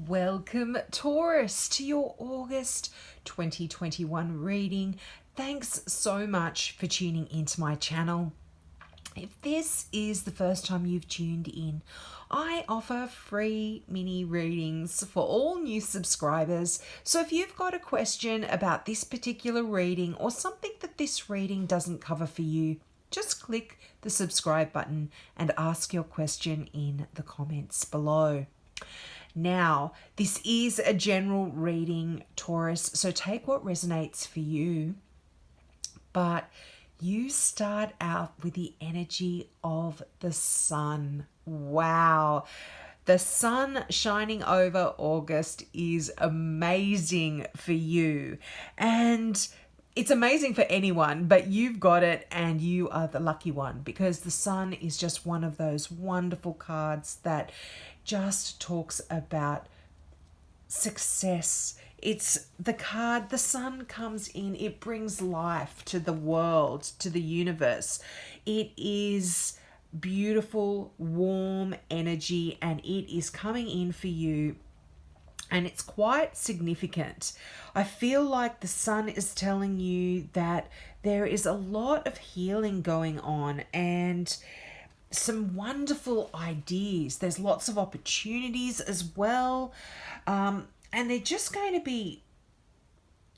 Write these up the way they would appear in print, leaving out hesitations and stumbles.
Welcome, Taurus, to your August 2021 reading. Thanks so much for tuning into my channel. If this is the first time you've tuned in, I offer free mini readings for all new subscribers. So if you've got a question about this particular reading or something that this reading doesn't cover for you, just click the subscribe button and ask your question in the comments below. Now, this is a general reading, Taurus, so take what resonates for you. But you start out with the energy of the sun. Wow. The sun shining over August is amazing for you. And it's amazing for anyone, but you've got it and you are the lucky one, because the sun is just one of those wonderful cards that just talks about success. It's the card, the sun comes in, it brings life to the world, to the universe. It is beautiful, warm energy, and it is coming in for you. And it's quite significant. I feel like the sun is telling you that there is a lot of healing going on and some wonderful ideas. There's lots of opportunities as well. And they're just going to be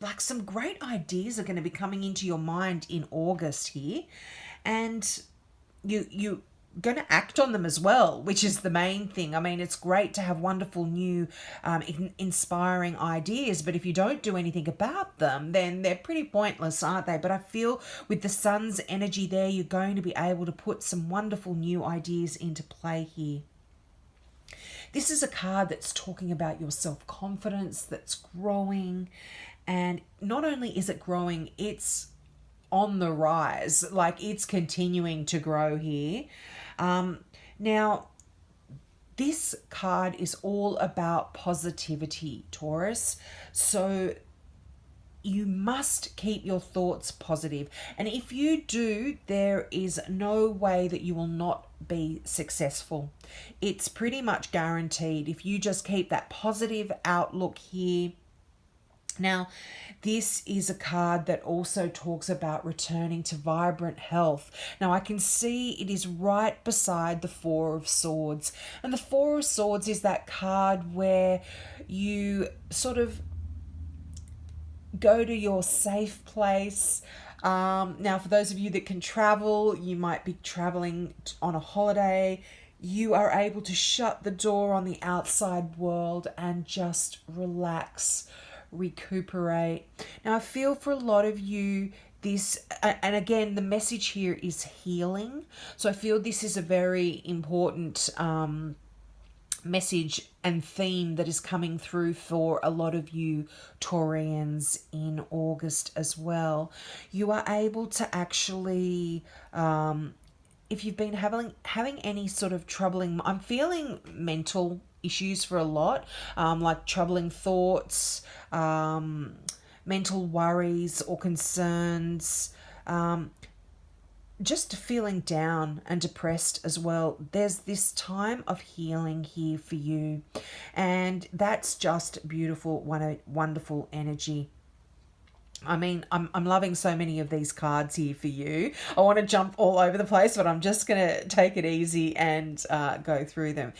like some great ideas are going to be coming into your mind in August here. And you're going to act on them as well, which is the main thing. I mean, it's great to have wonderful new inspiring ideas, but if you don't do anything about them, then they're pretty pointless, aren't they? But I feel with the sun's energy there, you're going to be able to put some wonderful new ideas into play here. This is a card that's talking about your self-confidence that's growing, and not only is it growing, it's on the rise, like it's continuing to grow here. Now, this card is all about positivity, Taurus. So you must keep your thoughts positive. And if you do, there is no way that you will not be successful. It's pretty much guaranteed if you just keep that positive outlook here. Now, this is a card that also talks about returning to vibrant health. Now, I can see it is right beside the Four of Swords. And the Four of Swords is that card where you sort of go to your safe place. Now, for those of you that can travel, you might be traveling on a holiday. You are able to shut the door on the outside world and just relax, recuperate. Now, I feel for a lot of you this, and again, the message here is healing. So I feel this is a very important message and theme that is coming through for a lot of you Taurians in August as well. You are able to actually, if you've been having any sort of troubling, I'm feeling mental issues for a lot, like troubling thoughts, mental worries or concerns, just feeling down and depressed as well. There's this time of healing here for you, and that's just beautiful, wonderful energy. I mean, I'm loving so many of these cards here for you. I want to jump all over the place, but I'm just going to take it easy and go through them.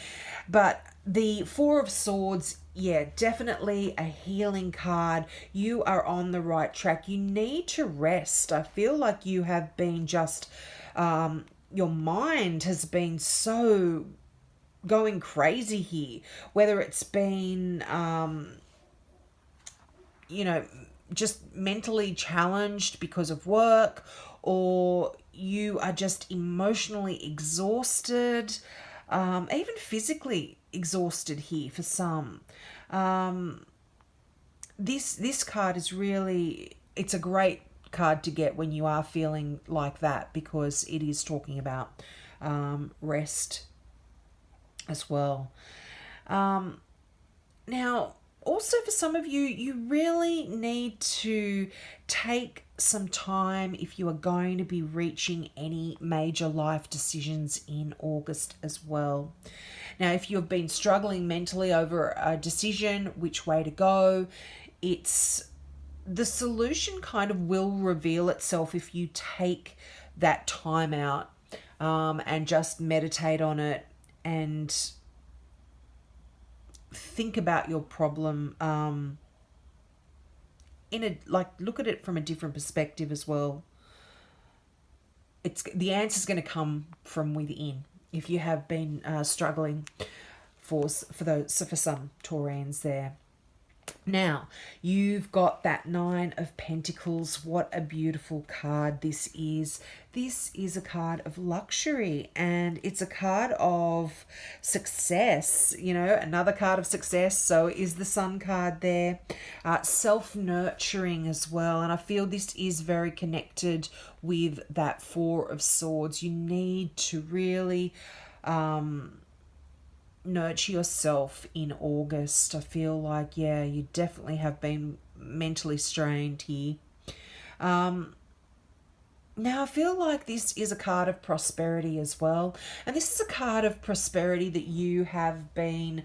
But the Four of Swords, yeah, definitely a healing card. You are on the right track. You need to rest. I feel like you have been just, your mind has been so going crazy here. Whether it's been, just mentally challenged because of work, or you are just emotionally exhausted, even physically exhausted here for some. This card is really, it's a great card to get when you are feeling like that, because it is talking about rest as well. Now, also for some of you, you really need to take some time if you are going to be reaching any major life decisions in August as well. Now, if you've been struggling mentally over a decision, which way to go, it's the solution kind of will reveal itself if you take that time out and just meditate on it and think about your problem look at it from a different perspective as well. It's the answer's going to come from within if you have been struggling for some Taurians there. Now, you've got that Nine of Pentacles. What a beautiful card this is. This is a card of luxury, and it's a card of success. You know, another card of success. So is the Sun card there. Self-nurturing as well. And I feel this is very connected with that Four of Swords. You need to really nurture yourself in August. I feel like, yeah, you definitely have been mentally strained here. Now, I feel like this is a card of prosperity as well. And this is a card of prosperity that you have been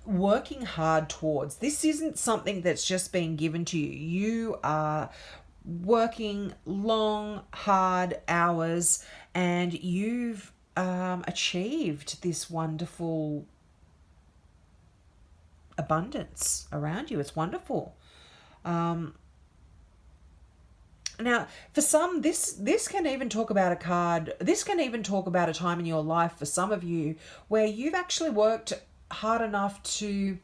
working hard towards. This isn't something that's just been given to you. You are working long, hard hours, and you've achieved this wonderful abundance around you. It's wonderful. Now, for some, this can even talk about a card. This can even talk about a time in your life for some of you where you've actually worked hard enough to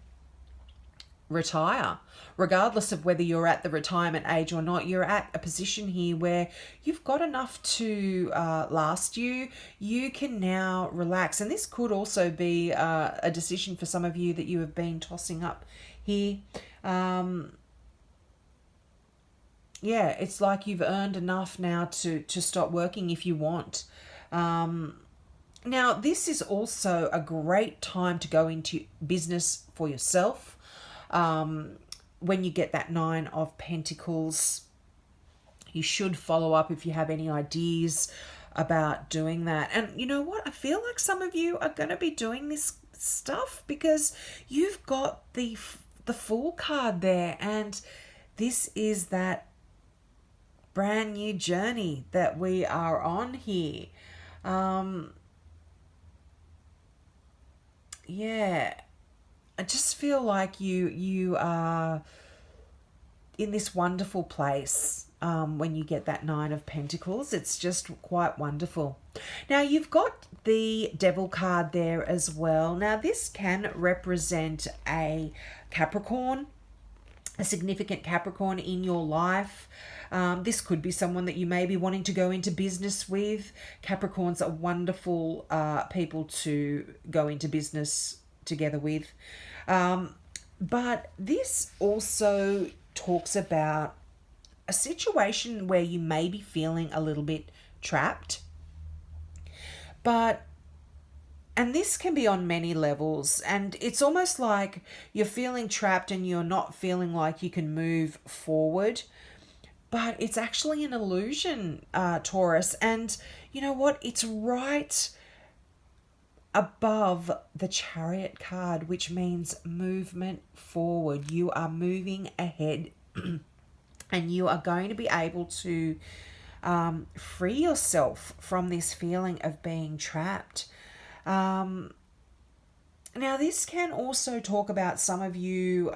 retire. Regardless of whether you're at the retirement age or not, you're at a position here where you've got enough to last you. You can now relax. And this could also be a decision for some of you that you have been tossing up here. Yeah, it's like you've earned enough now to stop working if you want. Now, this is also a great time to go into business for yourself. When you get that Nine of Pentacles, you should follow up if you have any ideas about doing that. And you know what? I feel like some of you are going to be doing this stuff because you've got the Fool card there, and this is that brand new journey that we are on here. Yeah. I just feel like you are in this wonderful place when you get that Nine of Pentacles. It's just quite wonderful. Now, you've got the Devil card there as well. Now, this can represent a Capricorn, a significant Capricorn in your life. This could be someone that you may be wanting to go into business with. Capricorns are wonderful people to go into business together with. But this also talks about a situation where you may be feeling a little bit trapped. And this can be on many levels, and it's almost like you're feeling trapped and you're not feeling like you can move forward. But it's actually an illusion, Taurus. And you know what? It's right above the Chariot card, which means movement forward. You are moving ahead and you are going to be able to free yourself from this feeling of being trapped. Now, this can also talk about some of you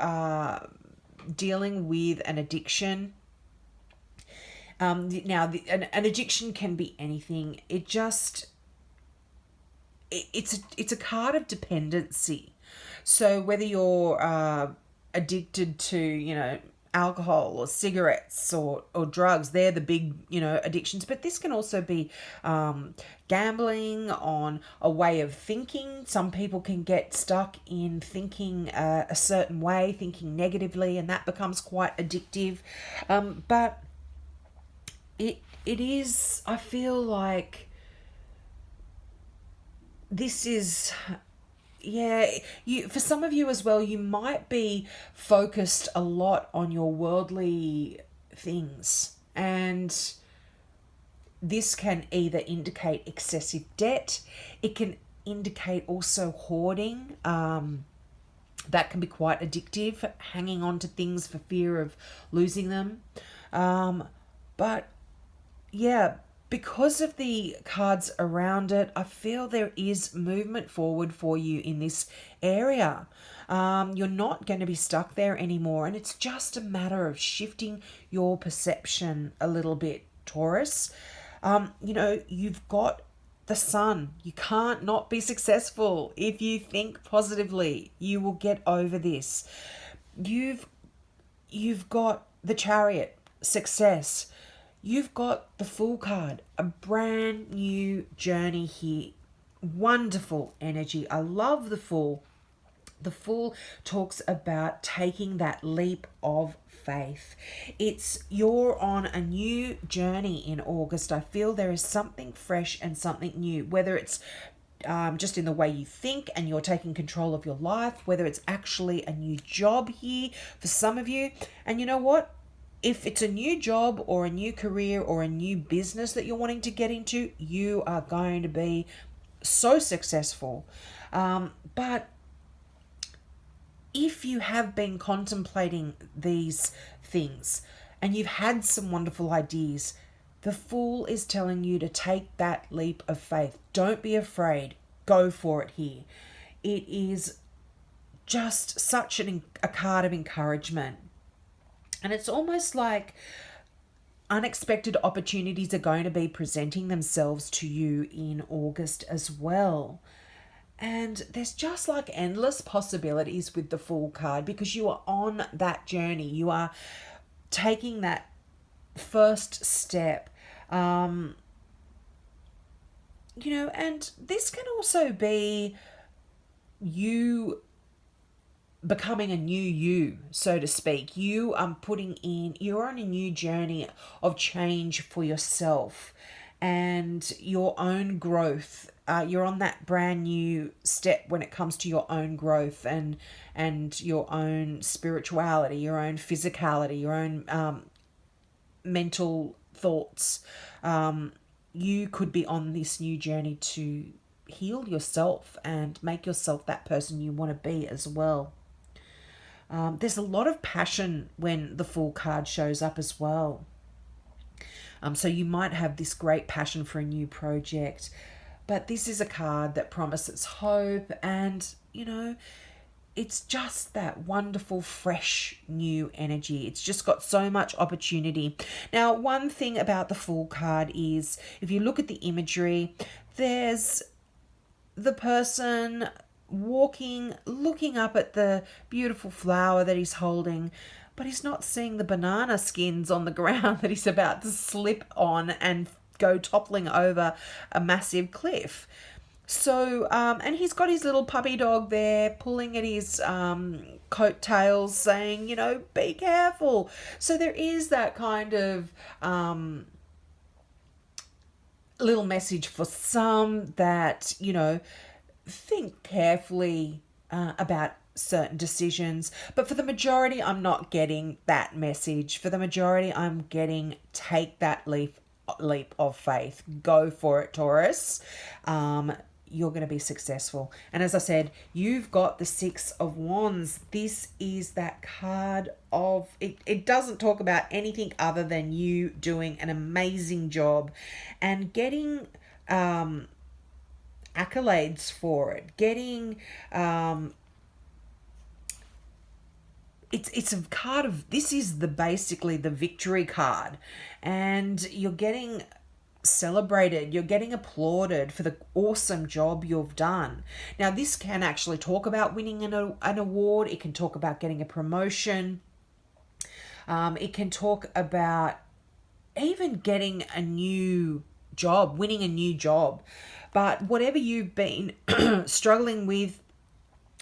dealing with an addiction. Now, an addiction can be anything. It's a card of dependency. So whether you're addicted to, you know, alcohol or cigarettes or drugs, they're the big, you know, addictions. But this can also be gambling, on a way of thinking. Some people can get stuck in thinking a certain way, thinking negatively, and that becomes quite addictive. But it is, I feel like this is, yeah, for some of you as well, you might be focused a lot on your worldly things, and this can either indicate excessive debt. It can indicate also hoarding. That can be quite addictive, hanging on to things for fear of losing them. But yeah, because of the cards around it, I feel there is movement forward for you in this area. You're not going to be stuck there anymore, and it's just a matter of shifting your perception a little bit, Taurus. You've got the sun. You can't not be successful. If you think positively, you will get over this. You've got the Chariot, success. You've got the Fool card, a brand new journey here. Wonderful energy. I love the Fool. The Fool talks about taking that leap of faith. You're on a new journey in August. I feel there is something fresh and something new, whether it's just in the way you think and you're taking control of your life, whether it's actually a new job here for some of you. And you know what? If it's a new job or a new career or a new business that you're wanting to get into, you are going to be so successful. But if you have been contemplating these things and you've had some wonderful ideas, the Fool is telling you to take that leap of faith. Don't be afraid. Go for it here. It is just such a card of encouragement. And it's almost like unexpected opportunities are going to be presenting themselves to you in August as well. And there's just like endless possibilities with the Fool card because you are on that journey. You are taking that first step. And this can also be you becoming a new you, so to speak. You're on a new journey of change for yourself and your own growth. You're on that brand new step when it comes to your own growth and your own spirituality, your own physicality, your own mental thoughts. You could be on this new journey to heal yourself and make yourself that person you want to be as well. There's a lot of passion when the Fool card shows up as well. So you might have this great passion for a new project, but this is a card that promises hope and, it's just that wonderful, fresh, new energy. It's just got so much opportunity. Now, one thing about the Fool card is if you look at the imagery, there's the person walking, looking up at the beautiful flower that he's holding, but he's not seeing the banana skins on the ground that he's about to slip on and go toppling over a massive cliff. So, and he's got his little puppy dog there pulling at his coattails saying, be careful. So there is that kind of little message for some that, think carefully about certain decisions. But for the majority, I'm not getting that message. For the majority, I'm getting take that leap of faith. Go for it, Taurus. You're going to be successful. And as I said, you've got the Six of Wands. This is that card of it doesn't talk about anything other than you doing an amazing job and getting accolades for it, getting it's a card of, this is basically the victory card, and you're getting celebrated, you're getting applauded for the awesome job you've done. Now, this can actually talk about winning an award. It can talk about getting a promotion. It can talk about even getting a new job, winning a new job. But whatever you've been struggling with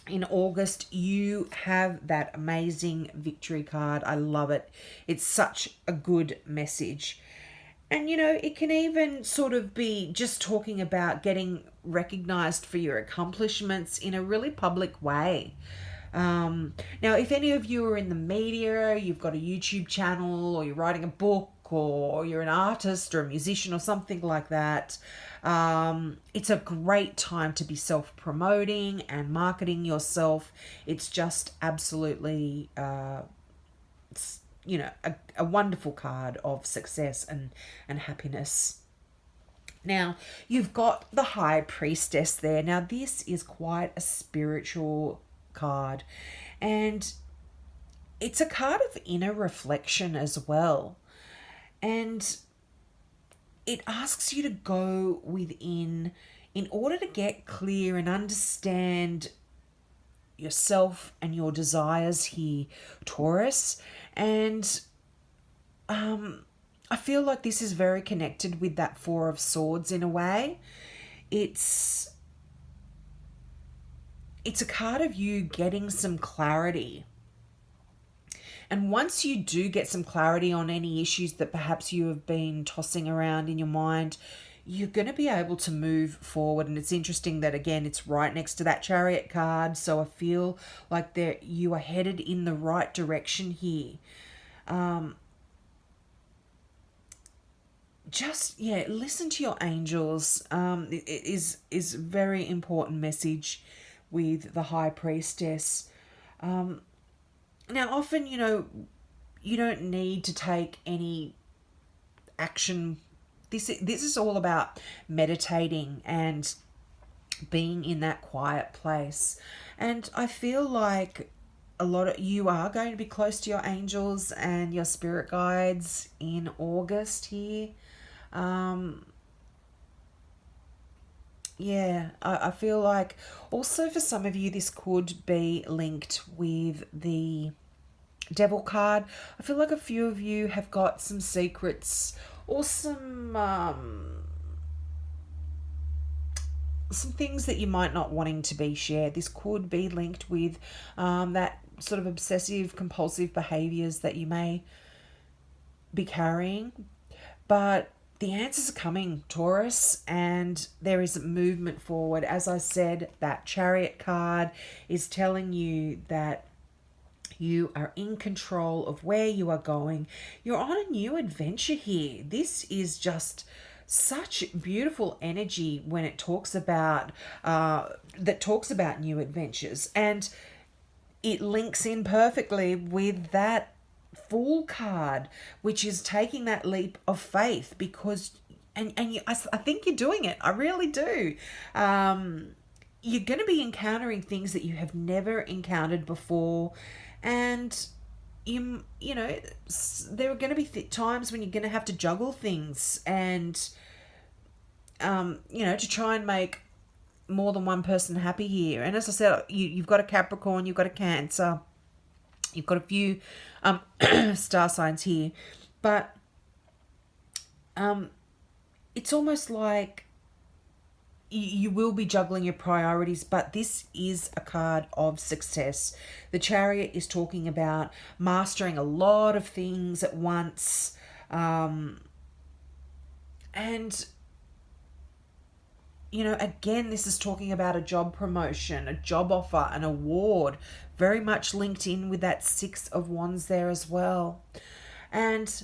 in August, you have that amazing victory card. I love it. It's such a good message. And, it can even sort of be just talking about getting recognized for your accomplishments in a really public way. Now, if any of you are in the media, you've got a YouTube channel or you're writing a book or you're an artist or a musician or something like that, it's a great time to be self-promoting and marketing yourself. It's just absolutely, a wonderful card of success and happiness. Now, you've got the High Priestess there. Now, this is quite a spiritual card, and it's a card of inner reflection as well. And it asks you to go within in order to get clear and understand yourself and your desires here, Taurus. And I feel like this is very connected with that Four of Swords in a way. It's a card of you getting some clarity. And once you do get some clarity on any issues that perhaps you have been tossing around in your mind, you're going to be able to move forward. And it's interesting that, again, it's right next to that Chariot card. So I feel like you are headed in the right direction here. Listen to your angels. It is a very important message with the High Priestess. Now, often, you don't need to take any action. This is all about meditating and being in that quiet place. And I feel like a lot of you are going to be close to your angels and your spirit guides in August here. I feel like also for some of you this could be linked with the Devil card. I feel like a few of you have got some secrets or some things that you might not wanting to be shared. This could be linked with that sort of obsessive compulsive behaviors that you may be carrying. But the answers are coming, Taurus, and there is movement forward. As I said, that Chariot card is telling you that you are in control of where you are going. You're on a new adventure here. This is just such beautiful energy when it talks about new adventures, and it links in perfectly with that Fool card, which is taking that leap of faith, because I think you're doing it. I really do. You're going to be encountering things that you have never encountered before, and there are going to be times when you're going to have to juggle things and to try and make more than one person happy here. And as I said, you've got a Capricorn, you've got a Cancer, you've got a few star signs here, but it's almost like you will be juggling your priorities, but this is a card of success. The Chariot is talking about mastering a lot of things at once, and again, this is talking about a job promotion, a job offer, an award, very much linked in with that Six of Wands there as well. And,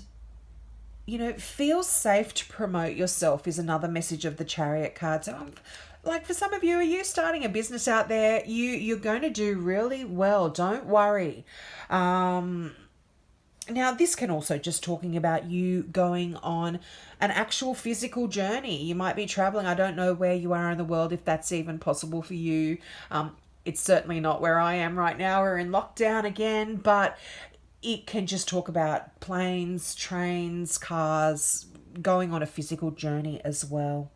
feel safe to promote yourself is another message of the Chariot card. So, like for some of you, are you starting a business out there? You're going to do really well. Don't worry. Now, this can also just talking about you going on an actual physical journey. You might be traveling. I don't know where you are in the world, if that's even possible for you. It's certainly not where I am right now. We're in lockdown again, but it can just talk about planes, trains, cars, going on a physical journey as well.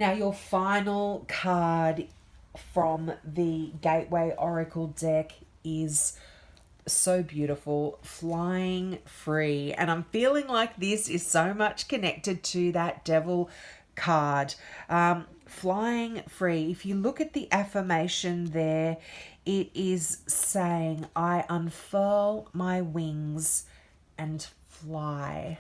Now, your final card from the Gateway Oracle deck is so beautiful, Flying Free. And I'm feeling like this is so much connected to that Devil card. Flying free. If you look at the affirmation there, it is saying, I unfurl my wings and fly.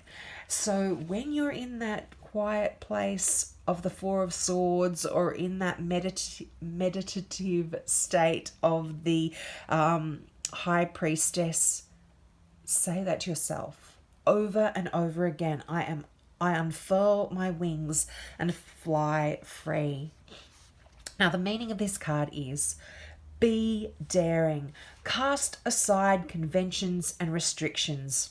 So when you're in that quiet place of the Four of Swords, or in that meditative state of the High Priestess, say that to yourself over and over again. I unfurl my wings and fly free. Now, the meaning of this card is be daring. Cast aside conventions and restrictions.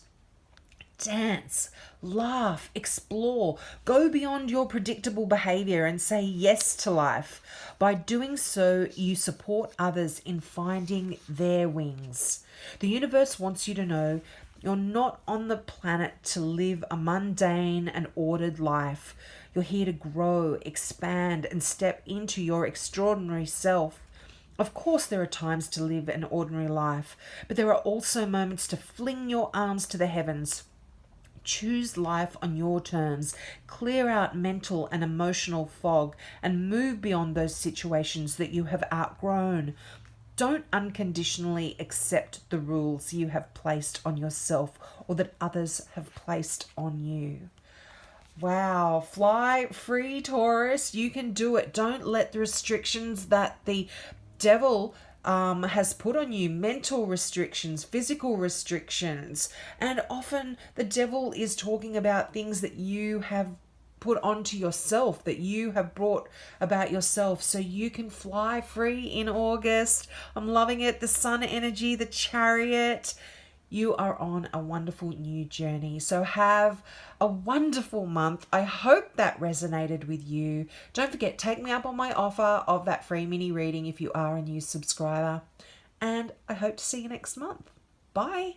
Dance, laugh, explore, go beyond your predictable behavior and say yes to life. By doing so, you support others in finding their wings. The universe wants you to know you're not on the planet to live a mundane and ordered life. You're here to grow, expand, and step into your extraordinary self. Of course, there are times to live an ordinary life, but there are also moments to fling your arms to the heavens. Choose life on your terms, clear out mental and emotional fog, and move beyond those situations that you have outgrown. Don't unconditionally accept the rules you have placed on yourself or that others have placed on you. Wow, fly free, Taurus. You can do it. Don't let the restrictions that the devil has put on you, mental restrictions, physical restrictions, and often the devil is talking about things that you have put onto yourself, that you have brought about yourself, so you can fly free in August. I'm loving it. The sun energy, the chariot. You are on a wonderful new journey. So have a wonderful month. I hope that resonated with you. Don't forget, take me up on my offer of that free mini reading if you are a new subscriber. And I hope to see you next month. Bye.